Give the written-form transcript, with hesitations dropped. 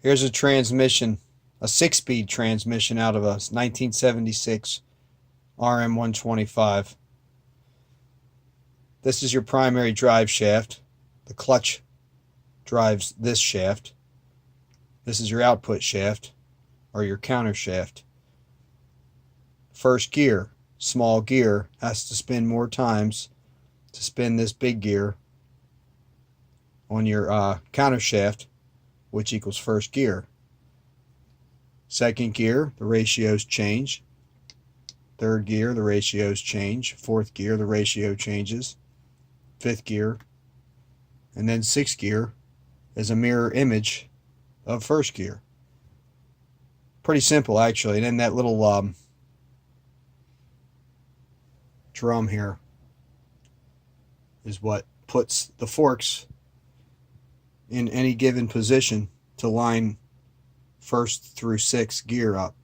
Here's a transmission, a 6-speed transmission out of a 1976 RM125. This is your primary drive shaft. The clutch drives this shaft. This is your output shaft, or your counter shaft. First gear, small gear, has to spin more times to spin this big gear on your counter shaft, which equals first gear. Second gear, the ratios change. Third gear, the ratios change. Fourth gear, the ratio changes. Fifth gear, and then sixth gear is a mirror image of first gear. Pretty simple, actually. And then that little drum here is what puts the forks in any given position to line first through sixth gear up.